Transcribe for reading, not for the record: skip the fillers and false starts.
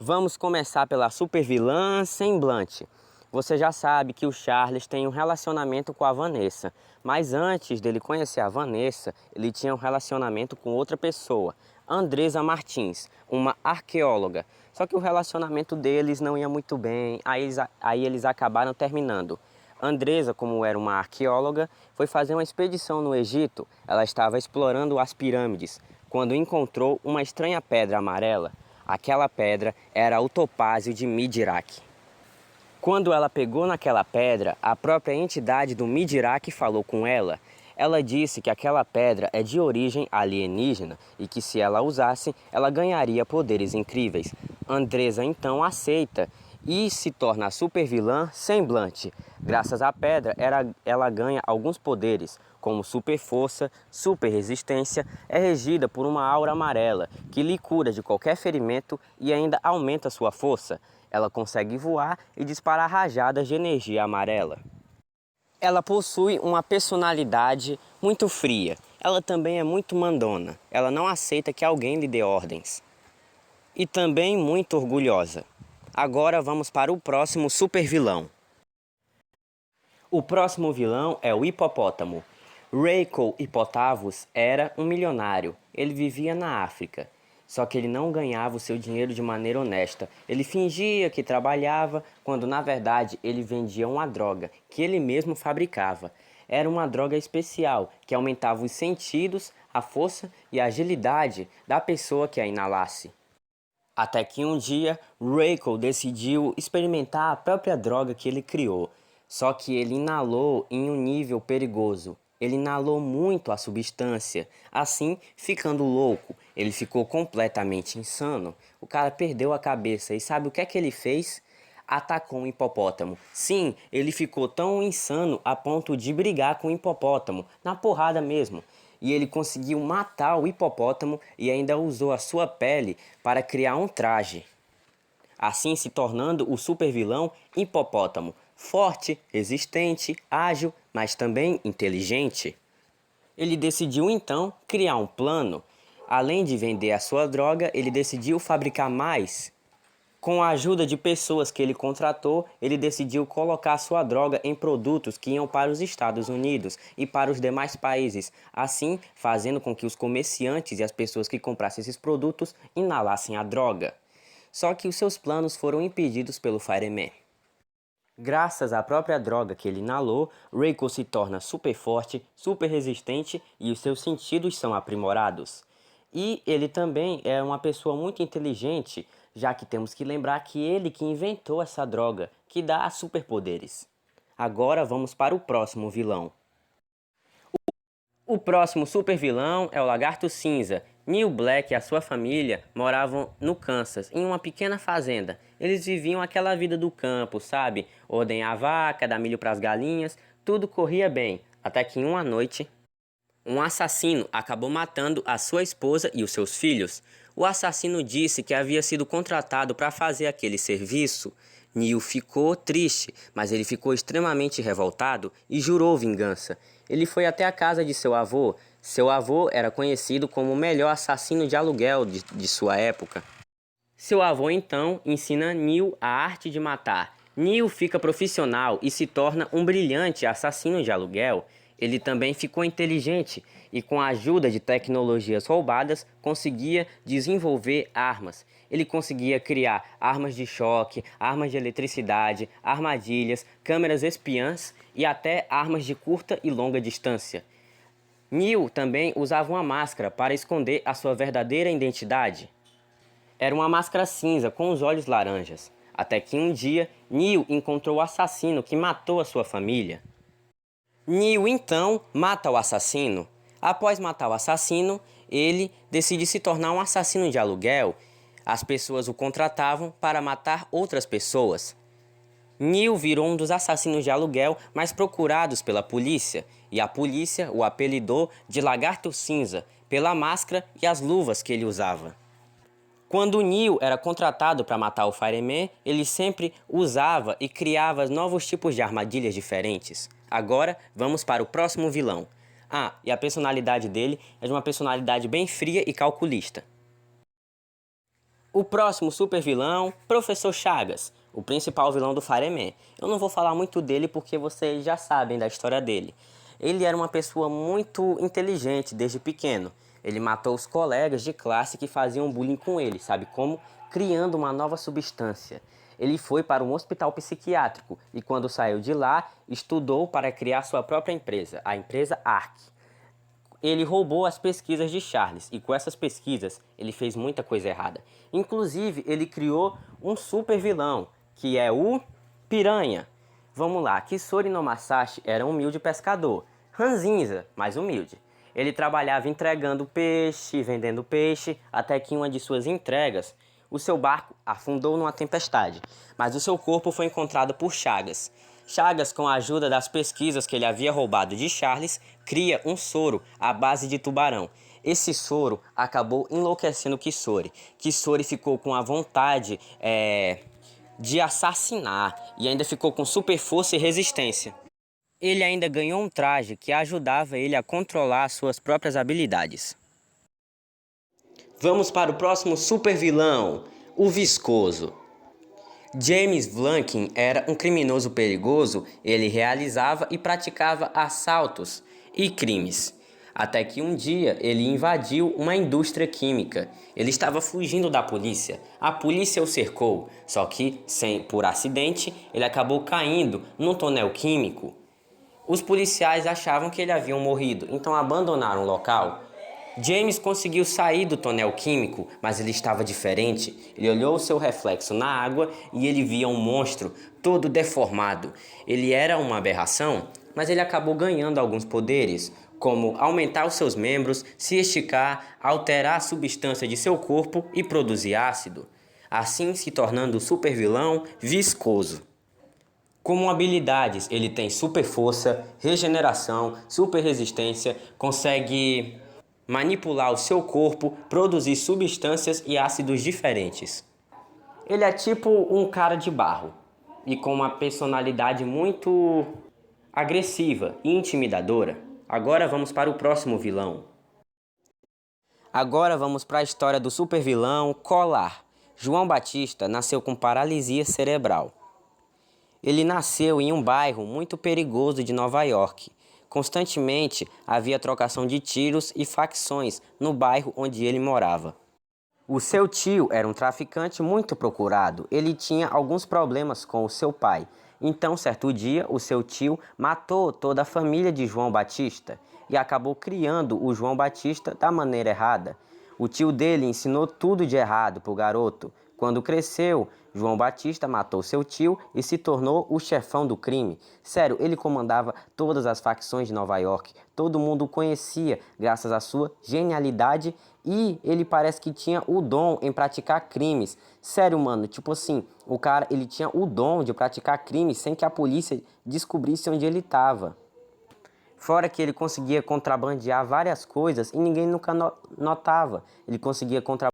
Vamos começar pela supervilã Semblante. Você já sabe que o Charles tem um relacionamento com a Vanessa, mas antes dele conhecer a Vanessa, ele tinha um relacionamento com outra pessoa, Andresa Martins, uma arqueóloga. Só que o relacionamento deles não ia muito bem, aí eles acabaram terminando. Andresa, como era uma arqueóloga, foi fazer uma expedição no Egito. Ela estava explorando as pirâmides, quando encontrou uma estranha pedra amarela. Aquela pedra era o topázio de Midirak. Quando ela pegou naquela pedra, a própria entidade do Midirak falou com ela. Ela disse que aquela pedra é de origem alienígena e que se ela usasse, ela ganharia poderes incríveis. Andresa então aceita e se torna a supervilã Semblante. Graças à pedra, ela ganha alguns poderes, como super força, super resistência, é regida por uma aura amarela, que lhe cura de qualquer ferimento e ainda aumenta sua força. Ela consegue voar e disparar rajadas de energia amarela. Ela possui uma personalidade muito fria. Ela também é muito mandona. Ela não aceita que alguém lhe dê ordens. E também muito orgulhosa. Agora vamos para o próximo supervilão. O próximo vilão é o hipopótamo. Reiko Hipotavus era um milionário. Ele vivia na África. Só que ele não ganhava o seu dinheiro de maneira honesta. Ele fingia que trabalhava, quando na verdade ele vendia uma droga que ele mesmo fabricava. Era uma droga especial que aumentava os sentidos, a força e a agilidade da pessoa que a inalasse. Até que um dia, Reiko decidiu experimentar a própria droga que ele criou. Só que ele inalou em um nível perigoso. Ele inalou muito a substância, assim ficando louco. Ele ficou completamente insano. O cara perdeu a cabeça e sabe o que é que ele fez? Atacou um hipopótamo. Sim, ele ficou tão insano a ponto de brigar com o hipopótamo, na porrada mesmo. E ele conseguiu matar o hipopótamo e ainda usou a sua pele para criar um traje. Assim se tornando o supervilão hipopótamo, forte, resistente, ágil, mas também inteligente. Ele decidiu então criar um plano. Além de vender a sua droga, ele decidiu fabricar mais. Com a ajuda de pessoas que ele contratou, ele decidiu colocar sua droga em produtos que iam para os Estados Unidos e para os demais países, assim fazendo com que os comerciantes e as pessoas que comprassem esses produtos inalassem a droga. Só que os seus planos foram impedidos pelo Fireman. Graças à própria droga que ele inalou, Reiko se torna super forte, super resistente e os seus sentidos são aprimorados. E ele também é uma pessoa muito inteligente, já que temos que lembrar que ele que inventou essa droga, que dá superpoderes. Agora vamos para o próximo vilão. O próximo supervilão é o Lagarto Cinza. Neil Black e a sua família moravam no Kansas, em uma pequena fazenda. Eles viviam aquela vida do campo, sabe? Ordenhar a vaca, dar milho para as galinhas, tudo corria bem. Até que em uma noite, um assassino acabou matando a sua esposa e os seus filhos. O assassino disse que havia sido contratado para fazer aquele serviço. Neil ficou triste, mas ele ficou extremamente revoltado e jurou vingança. Ele foi até a casa de seu avô. Seu avô era conhecido como o melhor assassino de aluguel de sua época. Seu avô então ensina Neil a arte de matar. Neil fica profissional e se torna um brilhante assassino de aluguel. Ele também ficou inteligente e, com a ajuda de tecnologias roubadas, conseguia desenvolver armas. Ele conseguia criar armas de choque, armas de eletricidade, armadilhas, câmeras espiãs e até armas de curta e longa distância. Neil também usava uma máscara para esconder a sua verdadeira identidade. Era uma máscara cinza com os olhos laranjas. Até que um dia, Neil encontrou o assassino que matou a sua família. Neil então mata o assassino. Após matar o assassino, ele decide se tornar um assassino de aluguel. As pessoas o contratavam para matar outras pessoas. Neil virou um dos assassinos de aluguel mais procurados pela polícia, e a polícia o apelidou de Lagarto Cinza pela máscara e as luvas que ele usava. Quando Neil era contratado para matar o Fireman, ele sempre usava e criava novos tipos de armadilhas diferentes. Agora, vamos para o próximo vilão. E a personalidade dele é de uma personalidade bem fria e calculista. O próximo super vilão, Professor Chagas, o principal vilão do Fireman. Eu não vou falar muito dele porque vocês já sabem da história dele. Ele era uma pessoa muito inteligente desde pequeno. Ele matou os colegas de classe que faziam bullying com ele, sabe como? Criando uma nova substância. Ele foi para um hospital psiquiátrico e quando saiu de lá, estudou para criar sua própria empresa, a empresa ARC. Ele roubou as pesquisas de Charles e com essas pesquisas ele fez muita coisa errada. Inclusive, ele criou um super vilão, que é o Piranha. Vamos lá, Kisori no Masashi era um humilde pescador, ranzinza, mas humilde. Ele trabalhava entregando peixe, vendendo peixe, até que em uma de suas entregas, o seu barco afundou numa tempestade, mas o seu corpo foi encontrado por Chagas. Chagas, com a ajuda das pesquisas que ele havia roubado de Charles, cria um soro à base de tubarão. Esse soro acabou enlouquecendo Kisori. Kisori ficou com a vontade de assassinar e ainda ficou com super força e resistência. Ele ainda ganhou um traje que ajudava ele a controlar suas próprias habilidades. Vamos para o próximo super vilão, o Viscoso. James Blanken era um criminoso perigoso, ele realizava e praticava assaltos e crimes. Até que um dia ele invadiu uma indústria química. Ele estava fugindo da polícia. A polícia o cercou, só que, por acidente, ele acabou caindo num tonel químico. Os policiais achavam que ele havia morrido, então abandonaram o local. James conseguiu sair do tonel químico, mas ele estava diferente. Ele olhou o seu reflexo na água e ele via um monstro todo deformado. Ele era uma aberração, mas ele acabou ganhando alguns poderes, como aumentar os seus membros, se esticar, alterar a substância de seu corpo e produzir ácido, assim se tornando o super vilão Viscoso. Como habilidades, ele tem super força, regeneração, super resistência, consegue manipular o seu corpo, produzir substâncias e ácidos diferentes. Ele é tipo um cara de barro e com uma personalidade muito agressiva e intimidadora. Agora vamos para o próximo vilão. Agora vamos para a história do super vilão Colar. João Batista nasceu com paralisia cerebral. Ele nasceu em um bairro muito perigoso de Nova York. Constantemente havia trocação de tiros e facções no bairro onde ele morava. O seu tio era um traficante muito procurado. Ele tinha alguns problemas com o seu pai. Então, certo dia, o seu tio matou toda a família de João Batista e acabou criando o João Batista da maneira errada. O tio dele ensinou tudo de errado para o garoto. Quando cresceu, João Batista matou seu tio e se tornou o chefão do crime. Sério, ele comandava todas as facções de Nova York. Todo mundo o conhecia graças à sua genialidade e ele parece que tinha o dom em praticar crimes. Sério, mano, tipo assim, o cara ele tinha o dom de praticar crimes sem que a polícia descobrisse onde ele estava. Fora que ele conseguia contrabandear várias coisas e ninguém nunca notava. Ele conseguia contrabandear